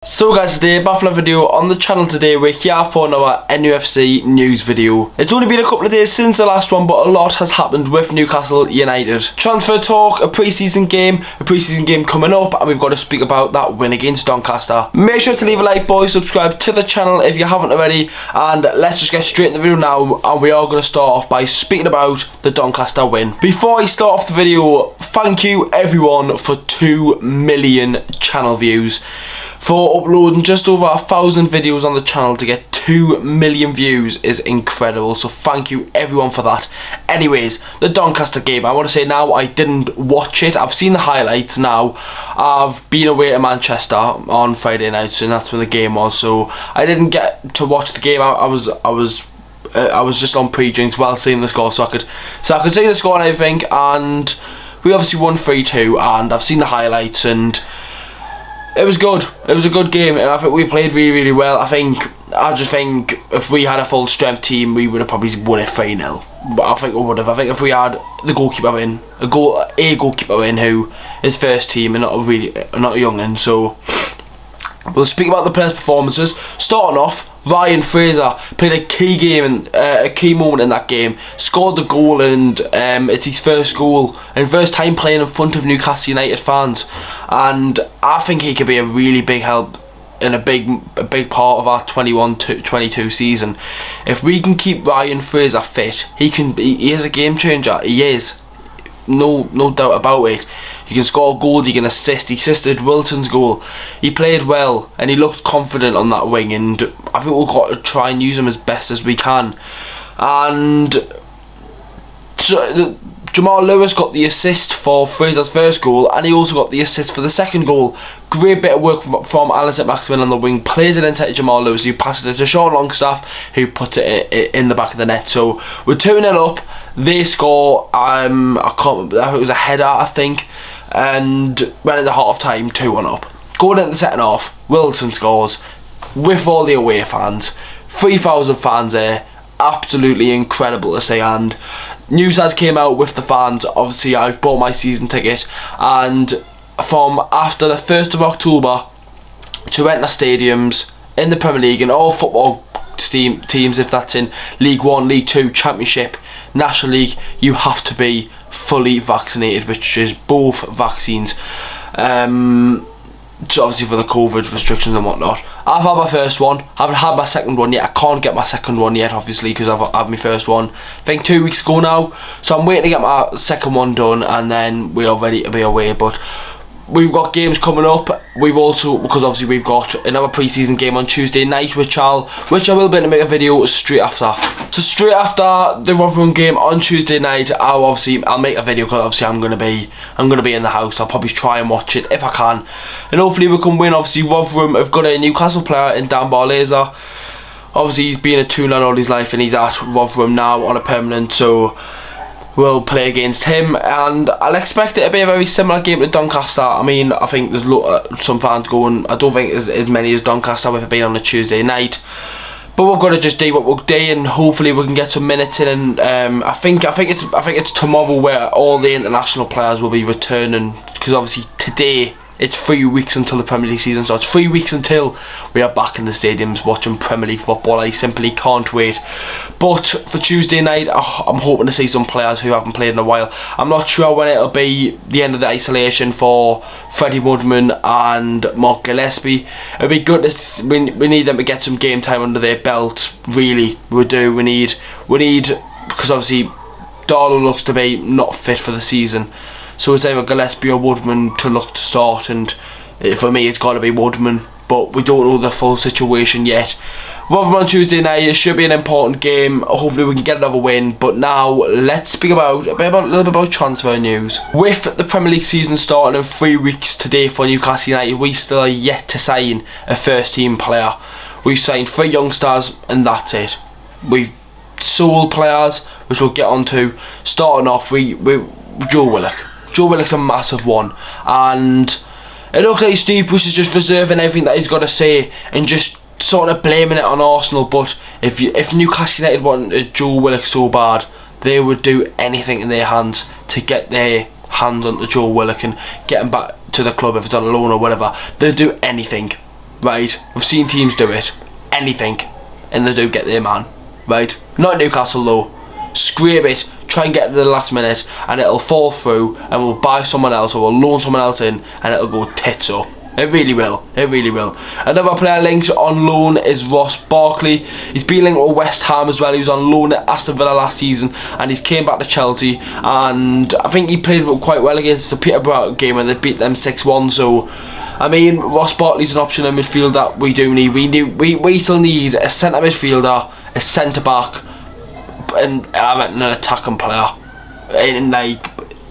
So guys, today back for a video on the channel. Today we're here for another NUFC news video. It's only been a couple of days since the last one, but a lot has happened with Newcastle United. Transfer talk, a pre-season game coming up, and we've got to speak about that win against Doncaster. Make sure to leave a like, boys, subscribe to the channel if you haven't already, and let's just get straight into the video now, and we are going to start off by speaking about the Doncaster win. Before I start off the video, thank you everyone for 2 million channel views. For uploading just over 1,000 videos on the channel to get 2 million views is incredible, so thank you everyone for that. Anyways, the Doncaster game, I want to say now I didn't watch it. I've seen the highlights now. I've been away to Manchester on Friday night, and that's when the game was, so I didn't get to watch the game. I was just on pre-drinks while seeing the score, so I could see the score and everything, and we obviously won 3-2, and I've seen the highlights, and it was good. It was a good game, and I think we played really, really well. I just think if we had a full strength team, we would have probably won it 3-0. But I think we would have. I think if we had the goalkeeper in, a goalkeeper in who is first team and not a young'un. So we'll speak about the players' performances. Starting off, Ryan Fraser played a key game and a key moment in that game. Scored the goal, and it's his first goal and first time playing in front of Newcastle United fans. And I think he could be a really big help in a big part of our 21-22 season. If we can keep Ryan Fraser fit, he is a game changer. He is. No doubt about it. He can score goals, he can assist. He assisted Wilson's goal. He played well and he looked confident on that wing, and I think we've got to try and use him as best as we can. And Jamal Lewis got the assist for Fraser's first goal, and he also got the assist for the second goal. Great bit of work from SAINT-MAXIMIN on the wing. Plays it into Jamal Lewis, who passes it to Sean Longstaff, who puts it in the back of the net. So we're 2-0 up. They score. I can't remember. It was a header, I think, and went into half time 2-1 up. Going into the second half, Wilson scores with all the away fans. 3,000 fans there. Absolutely incredible to see. And news has came out with the fans. Obviously, I've bought my season ticket, and from after the 1st of October to enter stadiums in the Premier League and all football teams, if that's in League 1, League 2, Championship, National League, you have to be fully vaccinated, which is both vaccines. So obviously for the COVID restrictions and whatnot. I've had my first one. I haven't had my second one yet. I can't get my second one yet, obviously, because I've had my first one, I think 2 weeks ago now. So I'm waiting to get my second one done, and then we are ready to be away. But we've got games coming up. We've also, because obviously we've got another pre-season game on Tuesday night, which I will be able to make a video straight after. So straight after the Rotherham game on Tuesday night, I'll make a video, because obviously I'm gonna be in the house. I'll probably try and watch it if I can, and hopefully we can win. Obviously Rotherham have got a Newcastle player in Dan Barlaser. Obviously he's been a Toulon all his life, and he's at Rotherham now on a permanent. So we'll play against him, and I'll expect it to be a very similar game to Doncaster. I mean, I think there's some fans going. I don't think there's as many as Doncaster with it being on a Tuesday night, but we've got to just do what we'll do, and hopefully we can get some minutes in. And I think it's tomorrow where all the international players will be returning, because obviously today it's 3 weeks until the Premier League season, so it's 3 weeks until we are back in the stadiums watching Premier League football. I simply can't wait. But for Tuesday night, I'm hoping to see some players who haven't played in a while. I'm not sure when it'll be the end of the isolation for Freddie Woodman and Mark Gillespie. It'll be good to we need them to get some game time under their belt. Really, we do. We need because obviously Darlow looks to be not fit for the season. So it's either Gillespie or Woodman to look to start, and for me it's got to be Woodman, but we don't know the full situation yet. Rotherham on Tuesday night, it should be an important game. Hopefully we can get another win. But now let's speak about a little bit about transfer news. With the Premier League season starting in 3 weeks today for Newcastle United, we still are yet to sign a first team player. We've signed 3 youngsters, and that's it. We've sold players, which we'll get onto. Starting off, we Joe Willock. Joe Willock's a massive one, and it looks like Steve Bruce is just reserving everything that he's got to say and just sort of blaming it on Arsenal. But if Newcastle United wanted Joe Willock so bad, they would do anything in their hands to get their hands onto Joe Willock and get him back to the club if it's on a loan or whatever. They'll do anything. right? We've seen teams do it, anything, and they do get their man, right? Not Newcastle though. Scrape it, try and get to the last minute, and it'll fall through, and we'll buy someone else, or we'll loan someone else in, and it'll go tits up. It really will. It really will. Another player linked on loan is Ross Barkley. He's been linked with West Ham as well. He was on loan at Aston Villa last season, and he's came back to Chelsea, and I think he played quite well against the Peterborough game when they beat them 6-1. So I mean, Ross Barkley's an option in midfield that we do need. We still need a centre midfielder, a centre back, and an attacking player in like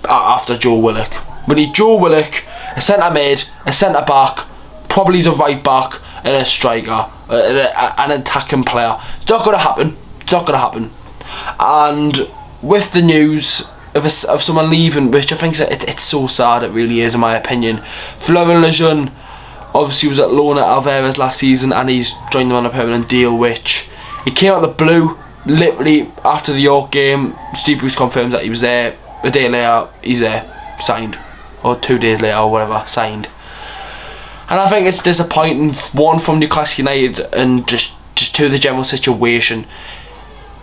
after Joe Willock. We need Joe Willock, a centre mid, a centre back, probably a right back, and a striker, an attacking player. It's not going to happen. It's not going to happen. And with the news of someone leaving, which I think it's so sad, it really is in my opinion. Florian Lejeune obviously was at loan at Alvarez last season, and he's joined them on a permanent deal, which he came out of the blue. Literally after the York game, Steve Bruce confirms that he was there. A day later, he's there, signed, or 2 days later, or whatever, signed. And I think it's disappointing. One, from Newcastle United, and just to the general situation.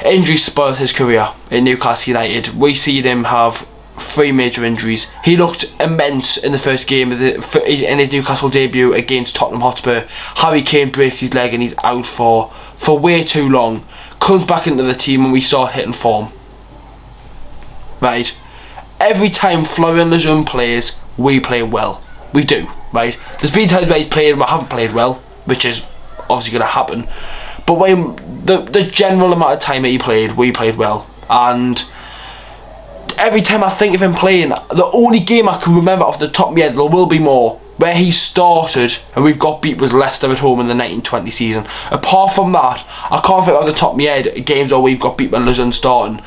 Injuries spoiled his career in Newcastle United. We see him have 3 major injuries. He looked immense in the first game in his Newcastle debut against Tottenham Hotspur. Harry Kane breaks his leg and he's out for way too long. Comes back into the team and we start hitting form. Right? Every time Florian Lejeune plays, we play well. We do, right? There's been times where he's played and we haven't played well, which is obviously going to happen. But when the general amount of time that he played, we played well. And every time I think of him playing, the only game I can remember off the top of my head, there will be more, where he started and we've got beat was Leicester at home in the 1920 season. Apart from that, I can't think off the top of my head games where we've got beat when Lejeune starting.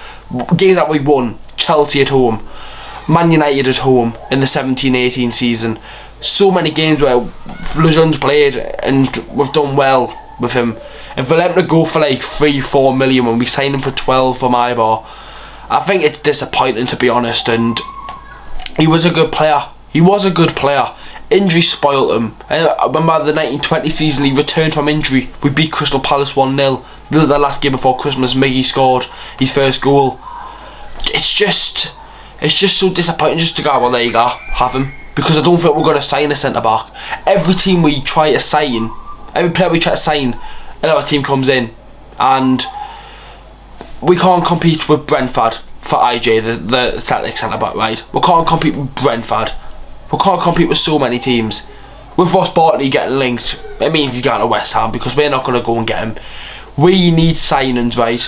Games that we won, Chelsea at home, Man United at home in the 17-18 season. So many games where Lejeune's played and we've done well with him. And for them to go for like 3-4 million when we signed him for 12 from Ibar, I think it's disappointing, to be honest. And he was a good player. He was a good player. Injury spoiled him. And I remember the 1920 season, he returned from injury. We beat Crystal Palace 1-0. The last game before Christmas, Miggy scored his first goal. It's just so disappointing just to go, well, there you go, have him. Because I don't think we're going to sign a centre-back. Every team we try to sign, every player we try to sign, another team comes in. And we can't compete with Brentford for IJ, the Celtic centre-back, right? We can't compete with Brentford. We can't compete with so many teams. With Ross Barkley getting linked, it means he's going to West Ham because we're not going to go and get him. We need signings, right?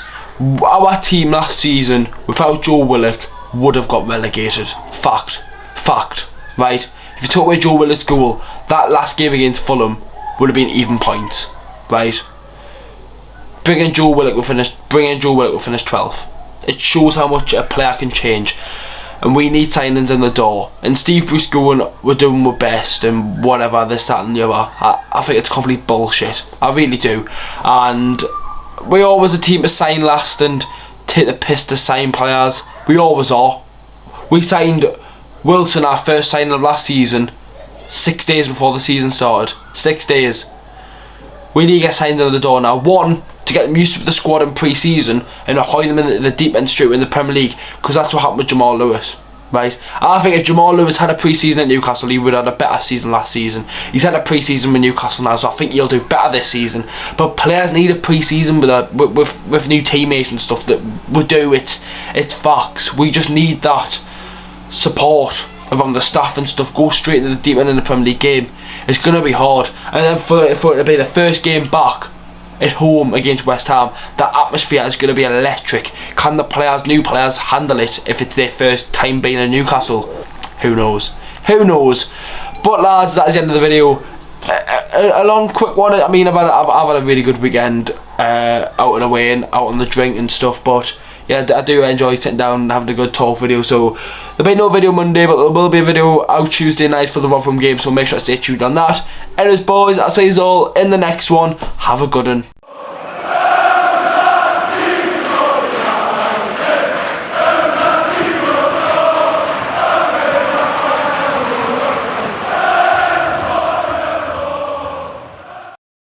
Our team last season, without Joe Willock, would have got relegated. Fact, right? If you took away Joe Willock's goal, that last game against Fulham would have been even points, right? Bringing in Joe Willock will finish 12th. It shows how much a player can change. And we need signings in the door. And Steve Bruce going, we're doing our best and whatever, this, that and the other. I think it's complete bullshit. I really do. And we always a team to sign last and take the piss to sign players. We always are. We signed Wilson, our first signing of last season, 6 days before the season started. 6 days. We need to get signed in the door now. One, to get them used to the squad in pre-season and avoid them in the deep end straight in the Premier League, because that's what happened with Jamal Lewis, right? I think if Jamal Lewis had a pre-season at Newcastle, he would have had a better season last season. He's had a pre-season with Newcastle now, so I think he'll do better this season. But players need a pre-season with new teammates and stuff that we do. It's facts. We just need that support around the staff and stuff. Go straight into the deep end in the Premier League game. It's going to be hard. And then for it to be the first game back at home against West Ham, the atmosphere is going to be electric. Can the new players handle it if it's their first time being in Newcastle? Who knows? But lads, that is the end of the video. A long quick one. I mean, I've had a really good weekend out and away and out on the drink and stuff, but yeah, I do enjoy sitting down and having a good talk video. So there'll be no video Monday, but there will be a video out Tuesday night for the Rotherham game, so make sure to stay tuned on that. Anyways boys, I'll see you all in the next one. Have a good one.